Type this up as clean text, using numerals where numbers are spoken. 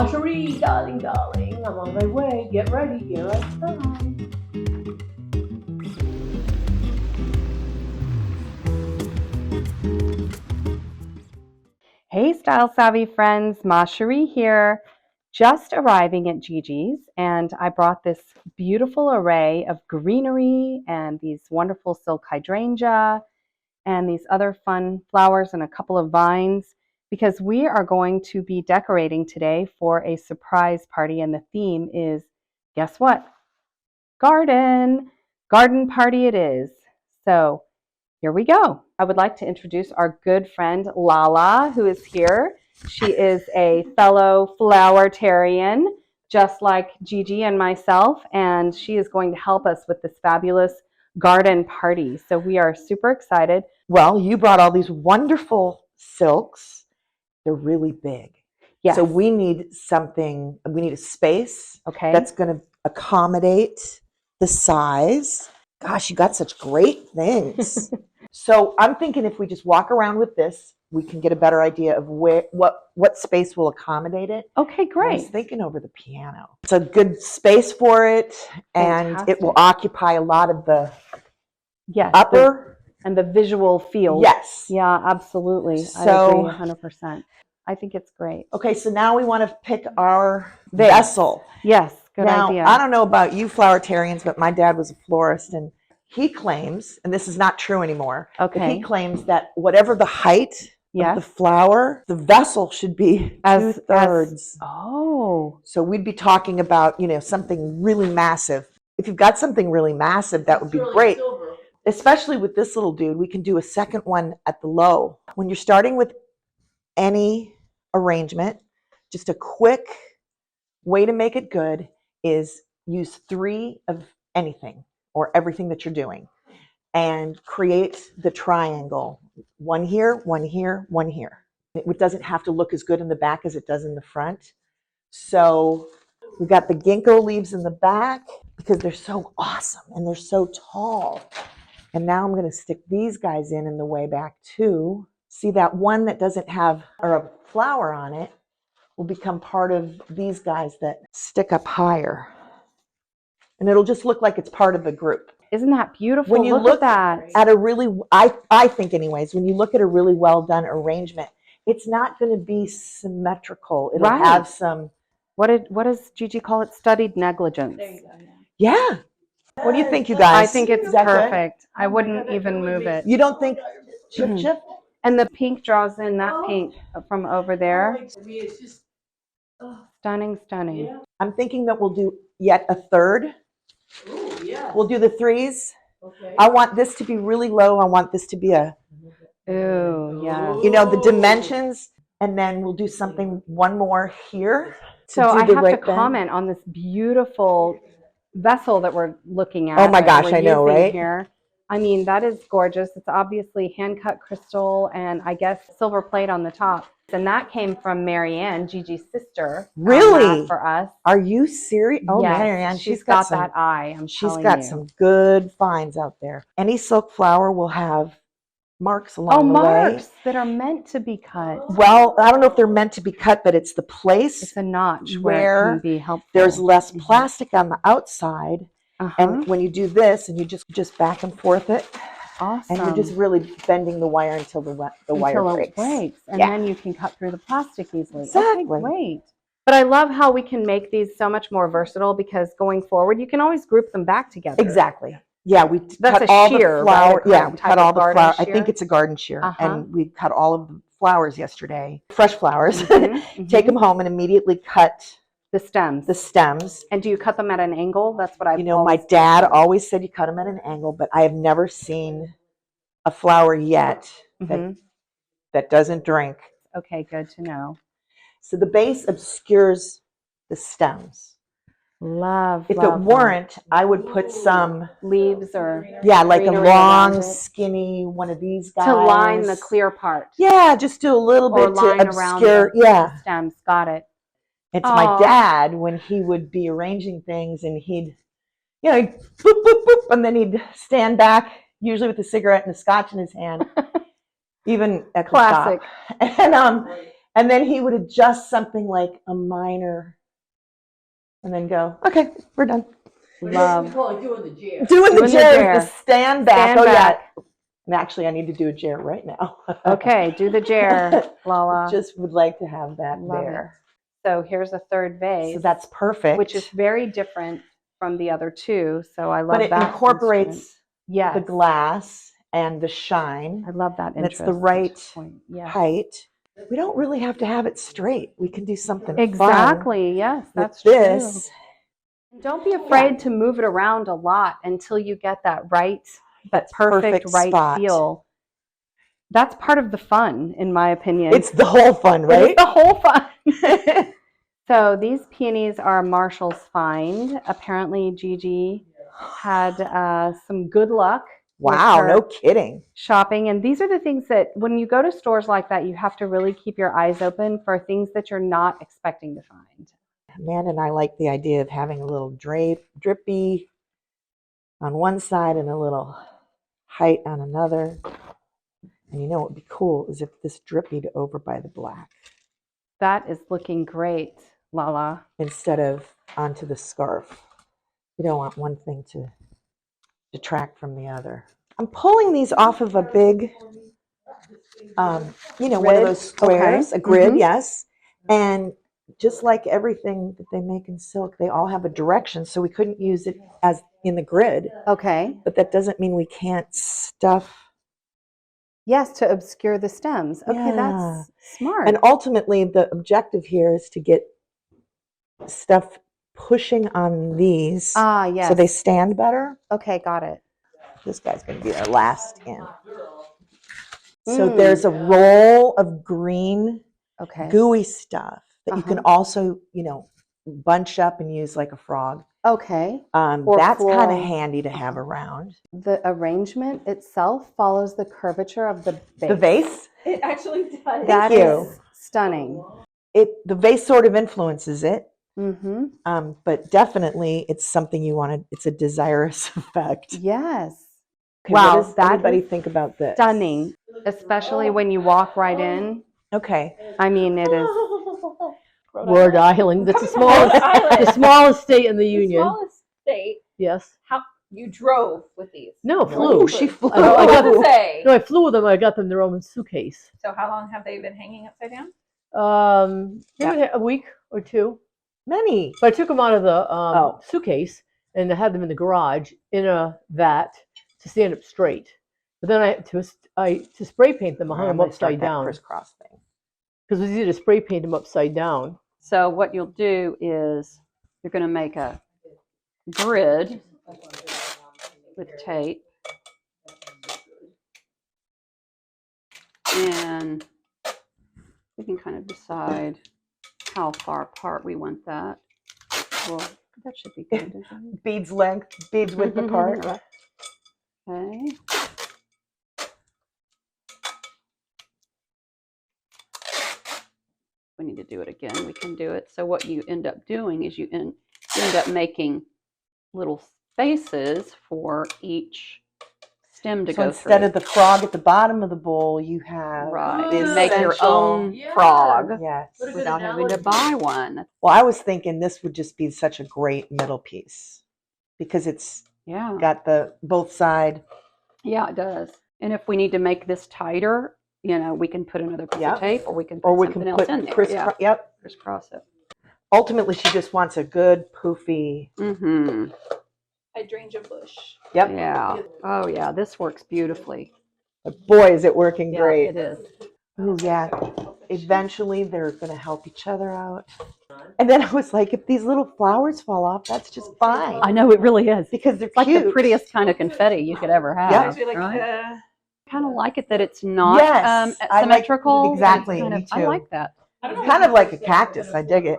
Cherie, darling, darling, I'm on my way. Get ready, here I come. Hey, Style Savvy friends, Cherie here, just arriving at Gigi's, and I brought this beautiful array of greenery and these wonderful silk hydrangea and these other fun flowers and a couple of vines because we are going to be decorating today for a surprise party, and the theme is, guess what? Garden party it is. So here we go. I would like to introduce our good friend Lala, who is here. She is a fellow flower-tarian, just like Gigi and myself, and she is going to help us with this fabulous garden party. So we are super excited. Well, you brought all these wonderful silks. They're really big. Yes. So we need a space Okay. that's going to accommodate the size. Gosh, you got such great things. So I'm thinking if we just walk around with this, we can get a better idea of what space will accommodate it. Okay, great. I was thinking over the piano. It's a good space for it, and Fantastic. it will occupy a lot of the yes, upper and the visual field. Yes. Yeah, absolutely. So, I agree 100%. I think it's great. Okay, so now we want to pick our vessel. Yes, good now, idea. I don't know about you flower-tarians, but my dad was a florist, and he claims, and this is not true anymore, okay. but he claims that whatever the height of the flower, the vessel should be two-thirds. Oh. So we'd be talking about, something really massive. If you've got something really massive, that would be great. Silver. Especially with this little dude, we can do a second one at the low. When you're starting with any arrangement, just a quick way to make it good is use 3 of anything or everything that you're doing and create the triangle. 1 here, 1 here, 1 here. It doesn't have to look as good in the back as it does in the front. So we got the ginkgo leaves in the back because they're so awesome and they're so tall. And now I'm going to stick these guys in the way back too. See, that one that doesn't have a flower on it will become part of these guys that stick up higher. And it'll just look like it's part of the group. Isn't that beautiful? When you look at that. At a really, I think anyways, when you look at a really well done arrangement, it's not going to be symmetrical. It'll have some. What does Gigi call it? Studied negligence. There you go. Yeah. What do you think, you guys? I think it's perfect. I wouldn't even move it. You don't think? Chip? And the pink draws in that pink from over there. It's just Stunning. yeah. I'm thinking that we'll do yet a third. Ooh, yeah. We'll do the 3s. Okay. I want this to be really low. I want this to be Ooh, yeah. the dimensions, and then we'll do one more here. So I have to comment on this beautiful vessel that we're looking at. Oh my gosh, I know, right? Here. I mean, that is gorgeous. It's obviously hand-cut crystal and I guess silver plate on the top. And that came from Marianne, Gigi's sister. Really? For us. Are you serious? Oh, yes, Marianne, she's got that eye. She's got some good finds out there. Any silk flower will have marks along the way. Marks that are meant to be cut. Well, I don't know if they're meant to be cut, but it's the place. It's a notch where it can be helpful. There's less plastic on the outside. And when you do this and you just back and forth it, awesome. And you're just really bending the wire until the wire breaks. And then you can cut through the plastic easily. Exactly. Okay, great. But I love how we can make these so much more versatile because going forward, you can always group them back together. Exactly. Yeah, we That's cut a all shear, the flower. right? Yeah, we cut all the flower. Shear? I think it's a garden shear, and we cut all of the flowers yesterday, fresh flowers. Take them home and immediately cut the stems. And do you cut them at an angle? That's what my dad always said you cut them at an angle, but I have never seen a flower yet that doesn't drink. Okay, good to know. So the base obscures the stems. If it weren't, I would put some leaves or like a long, skinny one of these guys to line the clear part. Yeah, just do a little bit to obscure. The stems. Got it. It's my dad when he would be arranging things, and he'd boop, boop, boop, and then he'd stand back, usually with a cigarette and a scotch in his hand, even at classic. The shop. And then he would adjust something like a minor and then go, okay, we're done. Love. Well, doing the jam. Doing the Doing the chair, chair. the stand back. Stand Oh, back. yeah. And actually, I need to do a chair right now. Okay, do the chair, Lala. Just would like to have that Love there. So here's a third vase. So that's perfect. Which is very different from the other two. So I love but it that. incorporates Yes. the glass and the shine. I love that And it's interest. the right Yes. height. We don't really have to have it straight. We can do something Exactly. fun Yes, with that's this. true. Don't be afraid to move it around a lot until you get that perfect right spot. feel. That's part of the fun, in my opinion. It's the whole fun, right? It's the whole fun. So these peonies are Marshall's find. Apparently Gigi had some good luck. Wow, no kidding. Shopping. And these are the things that when you go to stores like that, you have to really keep your eyes open for things that you're not expecting to find. Man, and I like the idea of having a little drippy on one side and a little height on another. And you know what would be cool is if this dripped over by the black. That is looking great, Lala. Instead of onto the scarf. You don't want one thing to detract from the other. I'm pulling these off of a big, one of those squares, a grid, yes. And just like everything that they make in silk, they all have a direction, so we couldn't use it as in the grid. Okay. But that doesn't mean we can't stuff. Yes, to obscure the stems. Okay, Yeah. that's smart. And ultimately, the objective here is to get stuff pushing on these yes. so they stand better. Okay, got it. This guy's going to be our last in. So there's a roll of green gooey stuff that you can also, bunch up and use like a frog. Okay. That's kind of handy to have around. The arrangement itself follows the curvature of the vase. The vase? It actually does. That is stunning. The vase sort of influences it. Mm-hmm. But definitely it's something you want to, it's a desirous effect. Yes. Okay, wow, what does anybody think about this? Stunning, especially when you walk right in. Okay. I mean, it is. Rhode Island. That's the smallest state in the Union. The smallest state. Yes. How you drove with these? No, flew. She flew. I got them. Say. No, I flew with them. I got them in their own suitcase. So how long have they been hanging upside down? Maybe a week or two. Many. But I took them out of the suitcase and I had them in the garage in a vat to stand up straight. But then to spray paint them, I hung them upside down. Crisscross thing. Because it was easy to spray paint them upside down. So what you'll do is you're going to make a grid with tape. And we can kind of decide how far apart we want that. Well, that should be good. Beads length, beads width apart. Okay. We need to do it again. We can do it. So what you end up doing is you end up making little spaces for each stem to go through. Instead of the frog at the bottom of the bowl, you have you make your own frog without having to buy one. Well, I was thinking this would just be such a great middle piece because it's got the both side. Yeah, it does. And if we need to make this tighter, we can put another piece of tape, or we can put something else in there. Crisscross it. Ultimately, she just wants a good poofy. Hydrangea bush. Yep. Yeah. Oh, yeah. This works beautifully. But boy, is it working great. It is. Oh, yeah. Eventually, they're going to help each other out. And then I was like, if these little flowers fall off, that's just fine. I know, it really is. Because they're like cute. the prettiest kind of confetti you could ever have. Yeah. Right? Kind of like it that it's not symmetrical. Exactly. Me too. I like that. It's kind of like a cactus. I dig it.